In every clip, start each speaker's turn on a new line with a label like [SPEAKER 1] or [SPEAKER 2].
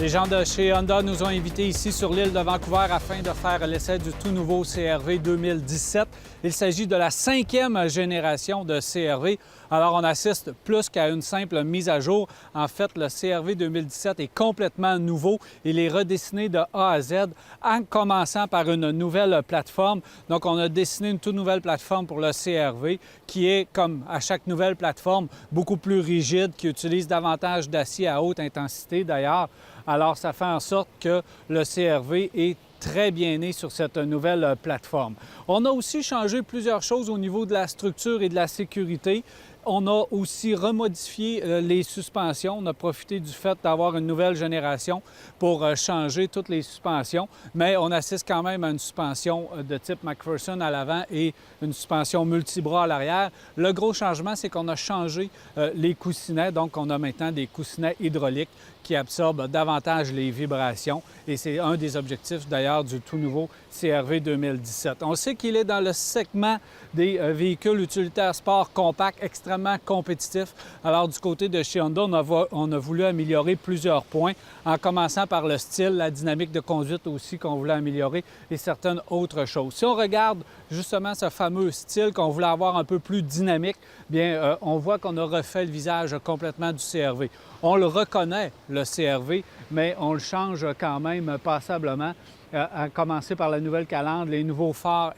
[SPEAKER 1] Les gens de chez Honda nous ont invités ici sur l'île de Vancouver afin de faire l'essai du tout nouveau CR-V 2017. Il s'agit de la 5e génération de CR-V. Alors, on assiste plus qu'à une simple mise à jour. En fait, le CR-V 2017 est complètement nouveau. Il est redessiné de A à Z en commençant par une nouvelle plateforme. Donc, on a dessiné une toute nouvelle plateforme pour le CR-V qui est, comme à chaque nouvelle plateforme, beaucoup plus rigide, qui utilise davantage d'acier à haute intensité d'ailleurs. Alors, ça fait en sorte que le CR-V est très bien né sur cette nouvelle plateforme. On a aussi changé plusieurs choses au niveau de la structure et de la sécurité. On a aussi remodifié les suspensions. On a profité du fait d'avoir une nouvelle génération pour changer toutes les suspensions, mais on assiste quand même à une suspension de type McPherson à l'avant et une suspension multibras à l'arrière. Le gros changement, c'est qu'on a changé les coussinets, donc on a maintenant des coussinets hydrauliques qui absorbent davantage les vibrations et c'est un des objectifs d'ailleurs du tout nouveau CR-V 2017. On sait qu'il est dans le segment des véhicules utilitaires sport compacts extrêmement compétitifs. Alors du côté de chez Honda, on a voulu améliorer plusieurs points en commençant par le style, la dynamique de conduite aussi qu'on voulait améliorer et certaines autres choses. Si on regarde justement ce fameux style qu'on voulait avoir un peu plus dynamique, bien on voit qu'on a refait le visage complètement du CR-V. On le reconnaît, le CR-V, mais on le change quand même passablement, à commencer par la nouvelle calandre, les nouveaux phares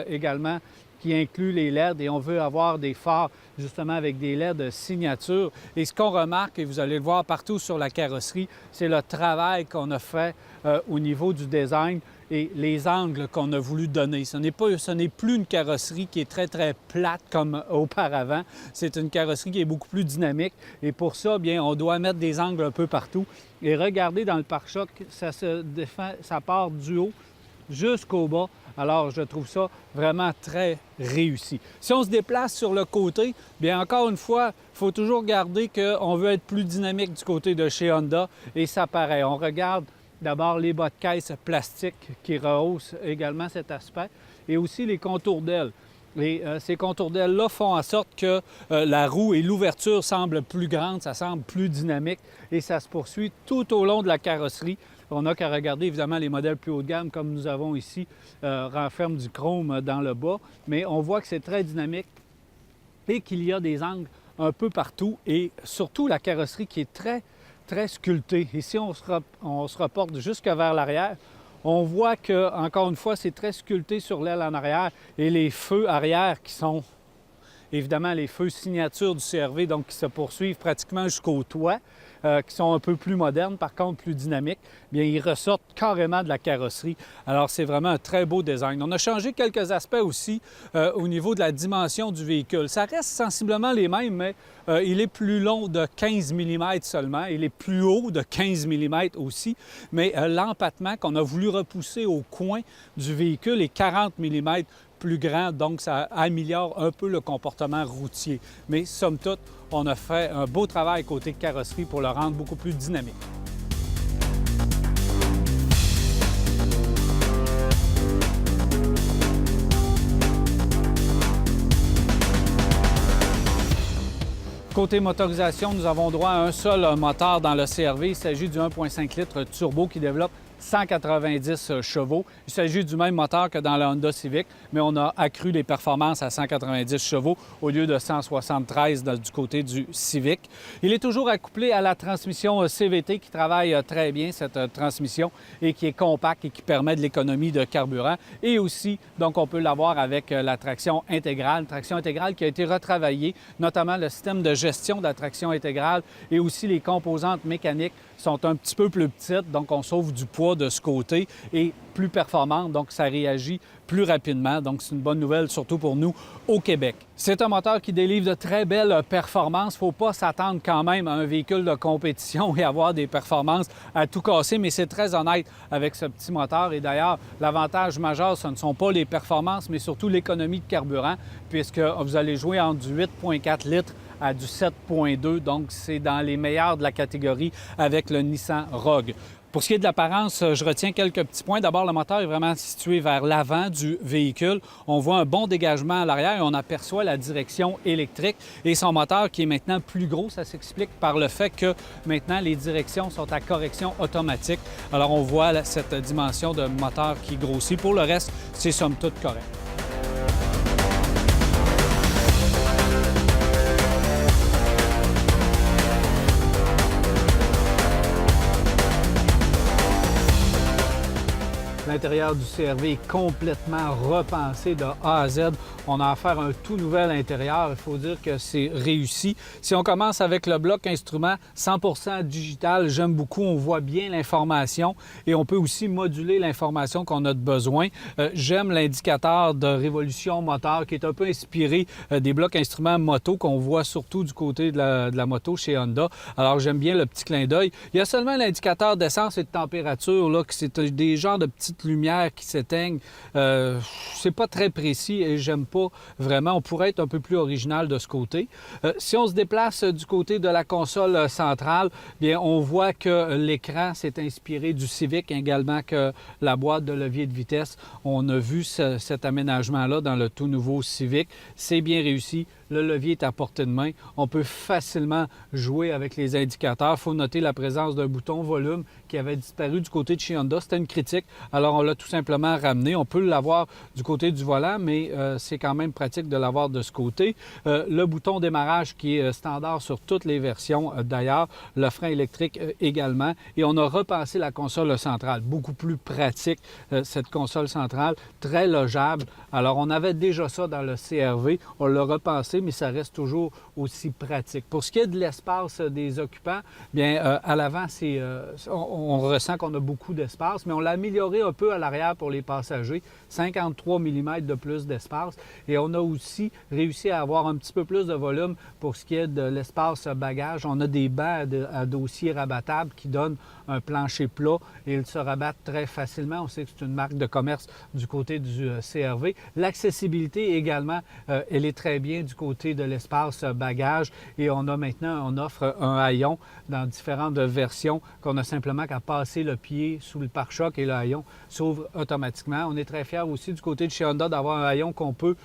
[SPEAKER 1] également qui incluent les LED et on veut avoir des phares justement avec des LED signature. Et ce qu'on remarque, et vous allez le voir partout sur la carrosserie, c'est le travail qu'on a fait au niveau du design et les angles qu'on a voulu donner. Ce n'est plus une carrosserie qui est très plate comme auparavant. C'est une carrosserie qui est beaucoup plus dynamique et pour ça, bien, on doit mettre des angles un peu partout. Et regardez dans le pare-choc, ça part du haut jusqu'au bas. Alors, je trouve ça vraiment très réussi. Si on se déplace sur le côté, bien encore une fois, il faut toujours garder qu'on veut être plus dynamique du côté de chez Honda et ça paraît. On regarde d'abord les bas de caisse plastiques qui rehaussent également cet aspect et aussi les contours d'ailes. Et ces contours d'ailes-là font en sorte que la roue et l'ouverture semblent plus grandes, ça semble plus dynamique et ça se poursuit tout au long de la carrosserie. On n'a qu'à regarder évidemment les modèles plus haut de gamme comme nous avons ici, renferment du chrome dans le bas, mais on voit que c'est très dynamique et qu'il y a des angles un peu partout et surtout la carrosserie qui est très sculptée. Et si on se reporte jusque vers l'arrière, on voit que, encore une fois, c'est très sculpté sur l'aile en arrière et les feux arrière qui sont évidemment les feux signature du CR-V, donc qui se poursuivent pratiquement jusqu'au toit, qui sont un peu plus modernes, par contre plus dynamiques, bien ils ressortent carrément de la carrosserie. Alors c'est vraiment un très beau design. On a changé quelques aspects aussi au niveau de la dimension du véhicule. Ça reste sensiblement les mêmes, mais il est plus long de 15 mm seulement. Il est plus haut de 15 mm aussi, mais l'empattement qu'on a voulu repousser au coin du véhicule est 40 mm plus grand, donc ça améliore un peu le comportement routier. Mais somme toute, on a fait un beau travail côté carrosserie pour le rendre beaucoup plus dynamique. Côté motorisation, nous avons droit à un seul moteur dans le CR-V. Il s'agit du 1,5 litres turbo qui développe 190 chevaux. Il s'agit du même moteur que dans la Honda Civic, mais on a accru les performances à 190 chevaux au lieu de 173 du côté du Civic. Il est toujours accouplé à la transmission CVT qui travaille très bien, cette transmission, et qui est compacte et qui permet de l'économie de carburant. Et aussi, donc, on peut l'avoir avec la traction intégrale qui a été retravaillée, notamment le système de gestion de la traction intégrale et aussi les composantes mécaniques sont un petit peu plus petites, donc on sauve du poids de ce côté et plus performante, donc ça réagit plus rapidement. Donc c'est une bonne nouvelle, surtout pour nous au Québec. C'est un moteur qui délivre de très belles performances. Il ne faut pas s'attendre quand même à un véhicule de compétition et avoir des performances à tout casser, mais c'est très honnête avec ce petit moteur. Et d'ailleurs, l'avantage majeur, ce ne sont pas les performances, mais surtout l'économie de carburant, puisque vous allez jouer entre du 8,4 litres à du 7,2, donc c'est dans les meilleurs de la catégorie avec le Nissan Rogue. Pour ce qui est de l'apparence, je retiens quelques petits points. D'abord, le moteur est vraiment situé vers l'avant du véhicule. On voit un bon dégagement à l'arrière et on aperçoit la direction électrique. Et son moteur qui est maintenant plus gros, ça s'explique par le fait que maintenant les directions sont à correction automatique. Alors on voit cette dimension de moteur qui grossit. Pour le reste, c'est somme toute correct. L'intérieur du CR-V est complètement repensé de A à Z. On a affaire à un tout nouvel intérieur. Il faut dire que c'est réussi. Si on commence avec le bloc instrument 100% digital, j'aime beaucoup. On voit bien l'information et on peut aussi moduler l'information qu'on a de besoin. J'aime l'indicateur de révolution moteur qui est un peu inspiré des blocs instruments moto qu'on voit surtout du côté de la moto chez Honda. Alors j'aime bien le petit clin d'œil. Il y a seulement l'indicateur d'essence et de température, là, que c'est des genres de petites lumières qui s'éteignent. C'est pas très précis et j'aime pas vraiment. On pourrait être un peu plus original de ce côté. Si on se déplace du côté de la console centrale, bien, on voit que l'écran s'est inspiré du Civic également que la boîte de levier de vitesse. On a vu cet aménagement-là dans le tout nouveau Civic. C'est bien réussi. Le levier est à portée de main. On peut facilement jouer avec les indicateurs. Il faut noter la présence d'un bouton volume qui avait disparu du côté de chez Honda. C'était une critique. Alors, on l'a tout simplement ramené. On peut l'avoir du côté du volant, mais c'est quand même pratique de l'avoir de ce côté. Le bouton démarrage qui est standard sur toutes les versions d'ailleurs. Le frein électrique également. Et on a repensé la console centrale. Beaucoup plus pratique, cette console centrale. Très logeable. Alors, on avait déjà ça dans le CR-V. On l'a repensé, mais ça reste toujours aussi pratique. Pour ce qui est de l'espace des occupants, bien à l'avant, on ressent qu'on a beaucoup d'espace, mais on l'a amélioré un peu à l'arrière pour les passagers. 53 mm de plus d'espace. Et on a aussi réussi à avoir un petit peu plus de volume pour ce qui est de l'espace bagage. On a des bancs à dossier rabattables qui donnent un plancher plat et ils se rabattent très facilement. On sait que c'est une marque de commerce du côté du CR-V. L'accessibilité également, elle est très bien du côté de l'espace bagage et on offre un haillon dans différentes versions qu'on a simplement qu'à passer le pied sous le pare-choc et le haillon s'ouvre automatiquement. On est très fiers aussi du côté de chez Honda d'avoir un haillon qu'on peut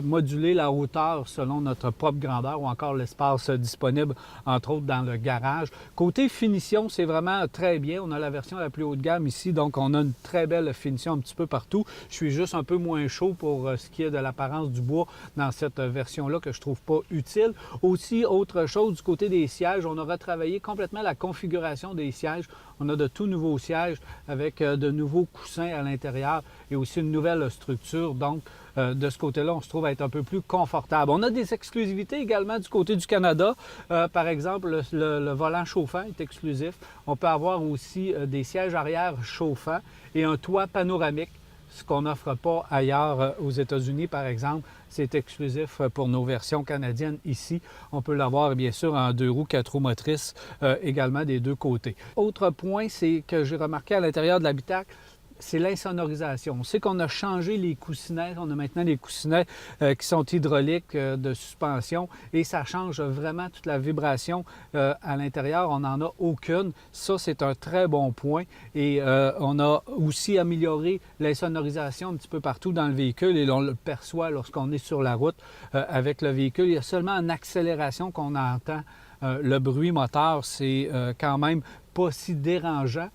[SPEAKER 1] moduler la hauteur selon notre propre grandeur ou encore l'espace disponible, entre autres dans le garage. Côté finition, c'est vraiment très bien. On a la version la plus haut de gamme ici, donc on a une très belle finition un petit peu partout. Je suis juste un peu moins chaud pour ce qui est de l'apparence du bois dans cette version-là que je trouve pas utile. Aussi, autre chose, du côté des sièges, on a retravaillé complètement la configuration des sièges. On a de tout nouveaux sièges avec de nouveaux coussins à l'intérieur et aussi une nouvelle structure. Donc, de ce côté-là, on se trouve à être un peu plus confortable. On a des exclusivités également du côté du Canada. Par exemple, le volant chauffant est exclusif. On peut avoir aussi des sièges arrière chauffants et un toit panoramique, ce qu'on n'offre pas ailleurs aux États-Unis, par exemple. C'est exclusif pour nos versions canadiennes ici. On peut l'avoir, bien sûr, en 2 roues, 4 roues motrices, également des deux côtés. Autre point, c'est que j'ai remarqué à l'intérieur de l'habitacle, c'est l'insonorisation. On sait qu'on a changé les coussinets. On a maintenant des coussinets qui sont hydrauliques de suspension et ça change vraiment toute la vibration à l'intérieur. On n'en a aucune. Ça, c'est un très bon point. Et on a aussi amélioré l'insonorisation un petit peu partout dans le véhicule et on le perçoit lorsqu'on est sur la route avec le véhicule. Il y a seulement en accélération qu'on entend le bruit moteur. C'est quand même pas si dérangeant.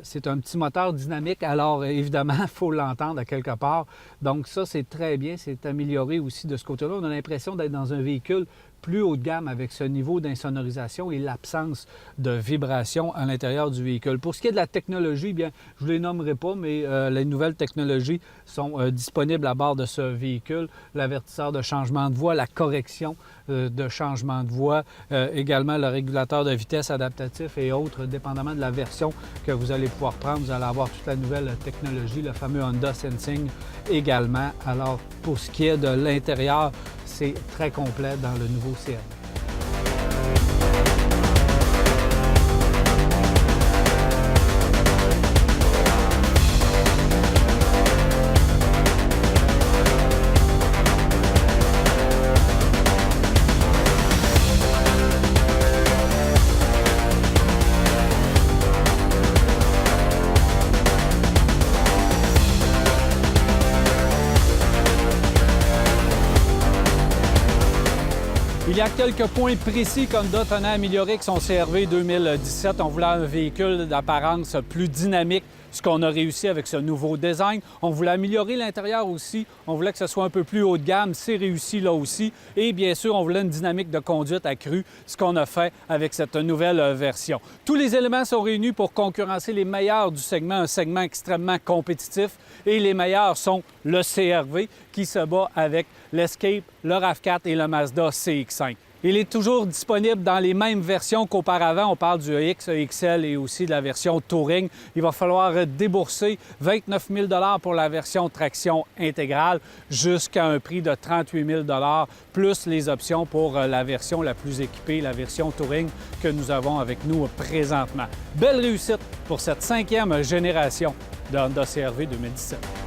[SPEAKER 1] C'est un petit moteur dynamique, alors évidemment, il faut l'entendre à quelque part. Donc ça, c'est très bien, c'est amélioré aussi de ce côté-là. On a l'impression d'être dans un véhicule plus haut de gamme avec ce niveau d'insonorisation et l'absence de vibration à l'intérieur du véhicule. Pour ce qui est de la technologie, bien, je ne vous les nommerai pas, mais les nouvelles technologies sont disponibles à bord de ce véhicule. L'avertisseur de changement de voie, la correction de changement de voie, également le régulateur de vitesse adaptatif et autres, dépendamment de la version que vous allez pouvoir prendre. Vous allez avoir toute la nouvelle technologie, le fameux Honda Sensing également. Alors, pour ce qui est de l'intérieur, c'est très complet dans le nouveau CR-V. Il y a quelques points précis qu'Honda tenait à améliorer avec son CR-V 2017. On voulait un véhicule d'apparence plus dynamique, ce qu'on a réussi avec ce nouveau design. On voulait améliorer l'intérieur aussi. On voulait que ce soit un peu plus haut de gamme. C'est réussi là aussi. Et bien sûr, on voulait une dynamique de conduite accrue, ce qu'on a fait avec cette nouvelle version. Tous les éléments sont réunis pour concurrencer les meilleurs du segment, un segment extrêmement compétitif. Et les meilleurs sont le CR-V qui se bat avec l'Escape, le RAV4 et le Mazda CX-5. Il est toujours disponible dans les mêmes versions qu'auparavant. On parle du EX, EXL et aussi de la version Touring. Il va falloir débourser 29 000 $ pour la version traction intégrale jusqu'à un prix de 38 000 $ plus les options pour la version la plus équipée, la version Touring que nous avons avec nous présentement. Belle réussite pour cette 5e génération de Honda CR-V 2017.